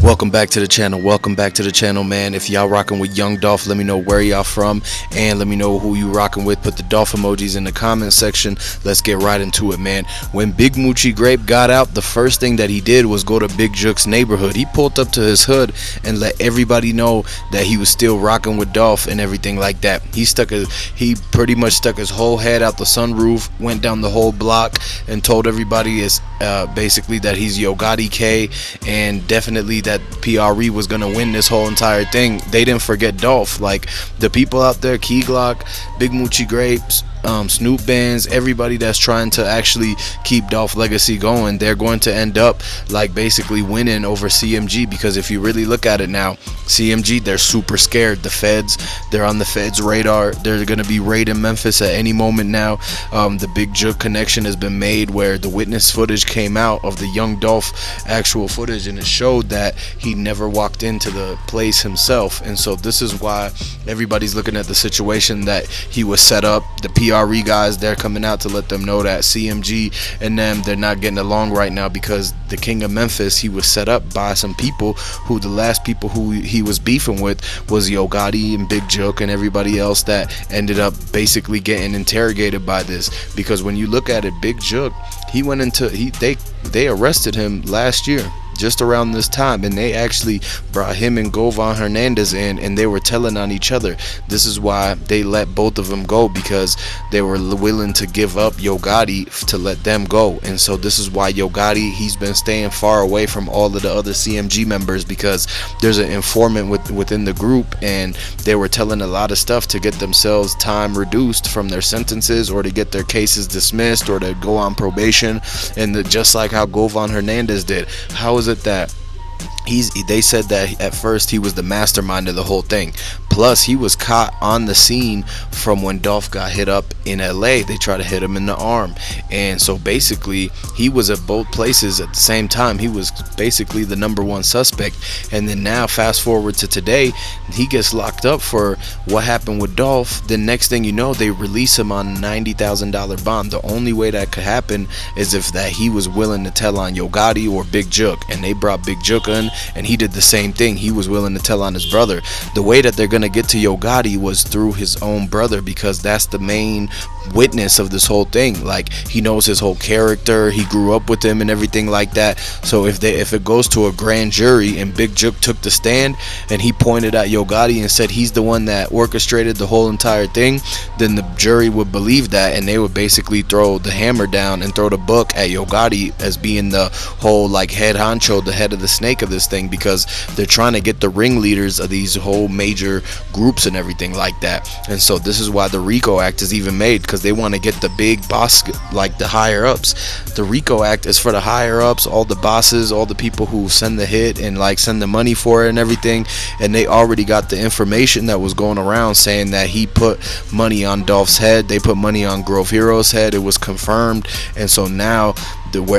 Welcome back to the channel. Welcome back to the channel, man. If y'all rocking with Young Dolph, let me know where y'all from and let me know who you rocking with. Put the Dolph emojis in the comment section. Let's get right into it, man. When Big Moochie Grape got out, the first thing that he did was go to Big Jook's neighborhood. He pulled up to his hood and let everybody know that he was still rocking with Dolph and everything like that. He pretty much stuck his whole head out the sunroof, went down the whole block and told everybody basically that he's Yogotti K, and definitely that PRE was gonna win this whole entire thing. They didn't forget Dolph. Like, the people out there, Keyglock, Big Moochie Grapes, Snoop Bands, everybody that's trying to actually keep Dolph legacy going, they're going to end up like basically winning over CMG, because if you really look at it now, CMG, they're super scared. The feds, they're on the feds radar. They're going to be raiding Memphis at any moment now. The bigjook connection has been made where the witness footage came out of the Young Dolph actual footage, and it showed that he never walked into the place himself. And so this is why everybody's looking at the situation that he was set up. The PRE guys, they're coming out to let them know that CMG and them, they're not getting along right now, because the king of Memphis, he was set up by some people who, the last people who he was beefing with was Gotti and Big Jook and everybody else that ended up basically getting interrogated by this. Because when you look at it, Big Jook, he went into they arrested him last year just around this time, and they actually brought him and Gotti Hernandez in, and they were telling on each other. This is why they let both of them go, because they were willing to give up Yogotti to let them go. And so this is why Yogotti, he's been staying far away from all of the other CMG members, because there's an informant within the group, and they were telling a lot of stuff to get themselves time reduced from their sentences, or to get their cases dismissed, or to go on probation. And just like how Gotti Hernandez did. How is it that they said that at first he was the mastermind of the whole thing? Plus, he was caught on the scene from when Dolph got hit up in LA. They tried to hit him in the arm, and so basically he was at both places at the same time. He was basically the #1 suspect. And then now fast forward to today, he gets locked up for what happened with Dolph. The next thing you know, they release him on a $90,000 bond. The only way that could happen is if that he was willing to tell on Yogotti or Big Jook, and they brought Big Jook in, and he did the same thing. He was willing to tell on his brother. The way that they're gonna get to Yogotti was through his own brother, because that's the main witness of this whole thing. Like, he knows his whole character, he grew up with him and everything like that. So if it goes to a grand jury and Big Jook took the stand and he pointed at Yogotti and said he's the one that orchestrated the whole entire thing, then the jury would believe that, and they would basically throw the hammer down and throw the book at Yogotti as being the whole like head honcho, the head of the snake of this thing, because they're trying to get the ringleaders of these whole major groups and everything like that. And so this is why the RICO Act is even made, because they want to get the big boss, like the higher ups. The RICO Act is for the higher ups, all the bosses, all the people who send the hit and like send the money for it and everything. And they already got the information that was going around saying that he put money on Dolph's head, they put money on Grove Hero's head. It was confirmed. And so now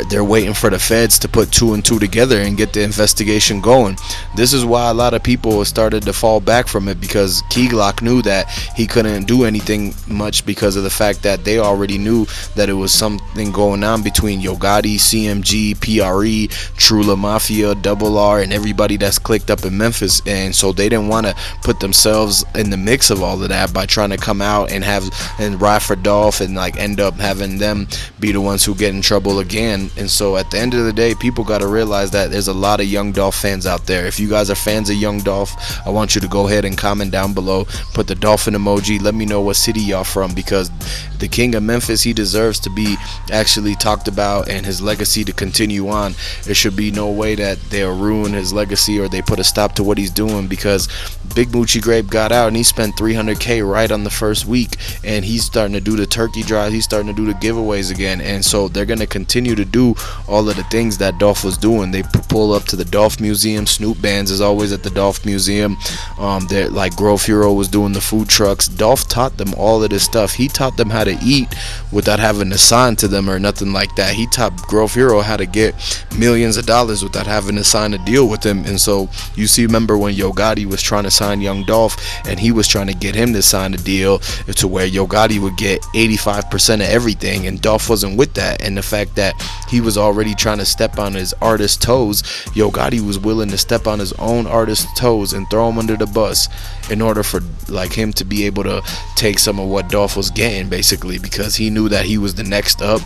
they're waiting for the feds to put 2 and 2 together and get the investigation going. This is why a lot of people started to fall back from it, because Keyglock knew that he couldn't do anything much, because of the fact that they already knew that it was something going on between Yogotti, CMG, PRE, Trula Mafia, Double R, and everybody that's clicked up in Memphis. And so they didn't want to put themselves in the mix of all of that by trying to come out and ride for Dolph and like end up having them be the ones who get in trouble again. And so at the end of the day, people got to realize that there's a lot of Young Dolph fans out there. If you guys are fans of Young Dolph, I want you to go ahead and comment down below, put the dolphin emoji, let me know what city y'all from, because the king of Memphis, he deserves to be actually talked about and his legacy to continue on. There should be no way that they'll ruin his legacy or they put a stop to what he's doing, because Big Moochie Grape got out and he spent $300K right on the first week, and he's starting to do the turkey drive, he's starting to do the giveaways again. And so they're going to continue to do all of the things that Dolph was doing. They pull up to the Dolph Museum. Snoop Bands is always at the Dolph Museum. They're like Grove Hero was doing the food trucks. Dolph taught them all of this stuff. He taught them how to eat without having to sign to them or nothing like that. He taught Grove Hero how to get millions of dollars without having to sign a deal with him. And so you see, remember when Yogotti was trying to sign Young Dolph, and he was trying to get him to sign a deal to where Yogotti would get 85% of everything, and Dolph wasn't with that. And the fact that that he was already trying to step on his artist's toes, Yo Gotti was willing to step on his own artist's toes and throw him under the bus in order for like him to be able to take some of what Dolph was getting, basically, because he knew that he was the next up.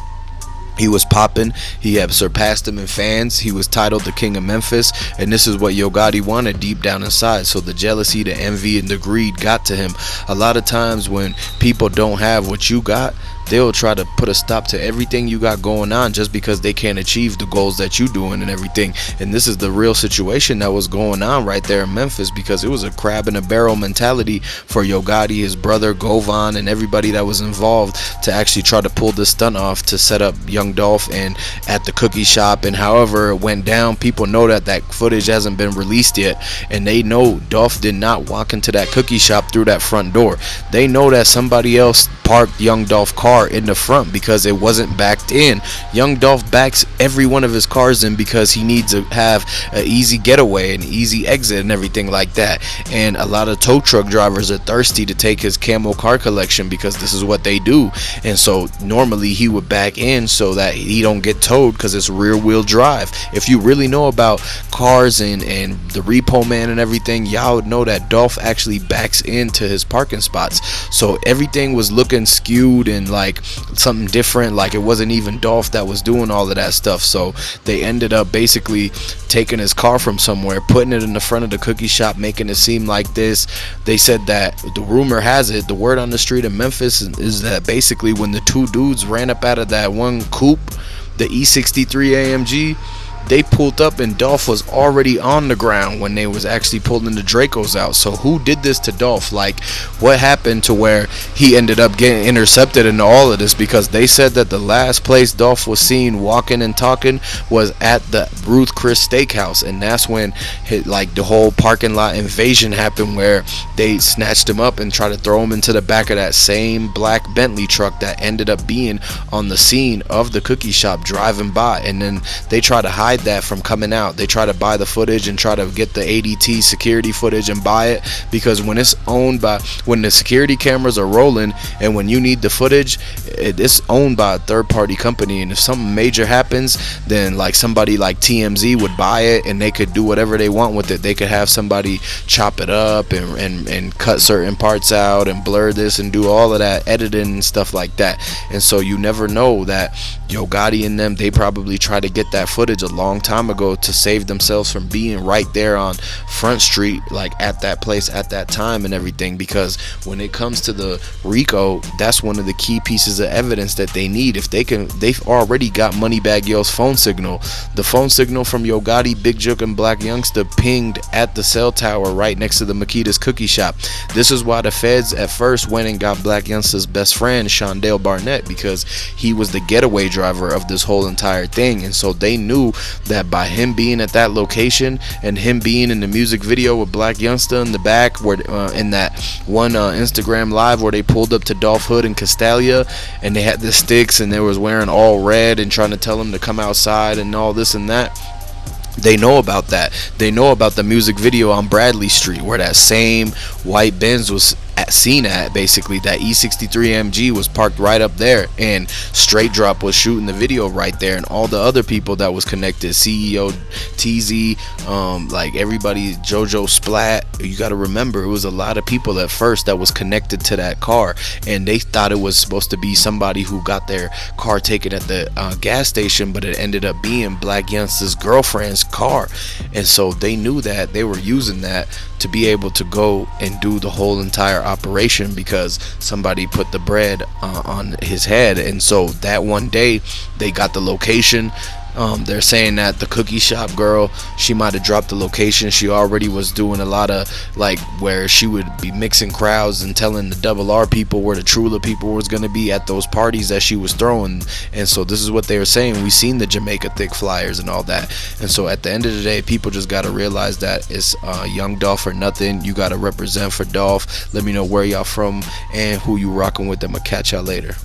He was popping. He had surpassed him in fans. He was titled the King of Memphis, and this is what Yo Gotti wanted deep down inside. So the jealousy, the envy, and the greed got to him. A lot of times when people don't have what you got, they'll try to put a stop to everything you got going on just because they can't achieve the goals that you doing and everything. And this is the real situation that was going on right there in Memphis, because it was a crab in a barrel mentality for Yo Gotti, his brother Govan, and everybody that was involved to actually try to pull this stunt off to set up Young Dolph and at the cookie shop. And however it went down, people know that that footage hasn't been released yet, and they know Dolph did not walk into that cookie shop through that front door. They know that somebody else parked Young Dolph's car in the front because it wasn't backed in. Young Dolph backs every one of his cars in because he needs to have an easy getaway, an easy exit, and everything like that. And a lot of tow truck drivers are thirsty to take his camel car collection because this is what they do. And so normally he would back in so that he don't get towed because it's rear wheel drive. If you really know about cars and the repo man and everything, y'all would know that Dolph actually backs into his parking spots. So everything was looking skewed and like something different, like it wasn't even Dolph that was doing all of that stuff. So they ended up basically taking his car from somewhere, putting it in the front of the cookie shop, making it seem like this. They said that the rumor has it, the word on the street in Memphis is that basically when the two dudes ran up out of that one coupe, the E63 AMG, they pulled up and Dolph was already on the ground when they was actually pulling the Dracos out. So who did this to Dolph? Like, what happened to where he ended up getting intercepted in all of this? Because they said that the last place Dolph was seen walking and talking was at the Ruth Chris Steakhouse, and that's when like the whole parking lot invasion happened, where they snatched him up and tried to throw him into the back of that same black Bentley truck that ended up being on the scene of the cookie shop driving by. And then they tried to hide that from coming out. They try to buy the footage and try to get the ADT security footage and buy it, because when it's owned by, when the security cameras are rolling and when you need the footage, it's owned by a third-party company, and if something major happens, then like somebody like TMZ would buy it and they could do whatever they want with it. They could have somebody chop it up and cut certain parts out and blur this and do all of that editing and stuff like that. And so you never know that Yo Gotti and them, they probably try to get that footage a long time ago to save themselves from being right there on Front Street, like at that place at that time and everything. Because when it comes to the RICO, that's one of the key pieces of evidence that they need. If they can, they've already got Moneybagyo's phone signal. The phone signal from Yo Gotti, bigjook, and blacyoungsta pinged at the cell tower right next to the Makita's cookie shop. This is why the feds at first went and got blacyoungsta's best friend, Shondale Barnett, because he was the getaway driver of this whole entire thing. And so they knew that by him being at that location and him being in the music video with blacyoungsta in the back, where in that one Instagram live where they pulled up to Dolph Hood and Castalia and they had the sticks and they was wearing all red and trying to tell him to come outside and all this and that, they know about that. They know about the music video on Bradley Street where that same white Benz was seen at. Basically that E63 AMG was parked right up there, and Straight Drop was shooting the video right there, and all the other people that was connected, CEO TZ, like everybody, JoJo Splat. You got to remember, it was a lot of people at first that was connected to that car, and they thought it was supposed to be somebody who got their car taken at the gas station, but it ended up being blacyoungsta's girlfriend's car. And so they knew that they were using that to be able to go and do the whole entire operation, because somebody put the bread on his head. And so that one day they got the location. They're saying that the cookie shop girl, she might have dropped the location. She already was doing a lot of like where she would be mixing crowds and telling the double R people where the Trula people was going to be at those parties that she was throwing. And so this is what they were saying. We seen the Jamaica thick flyers and all that. And so at the end of the day, people just got to realize that it's Young Dolph or nothing. You got to represent for Dolph. Let me know where y'all from and who you rocking with. I'm gonna catch y'all later.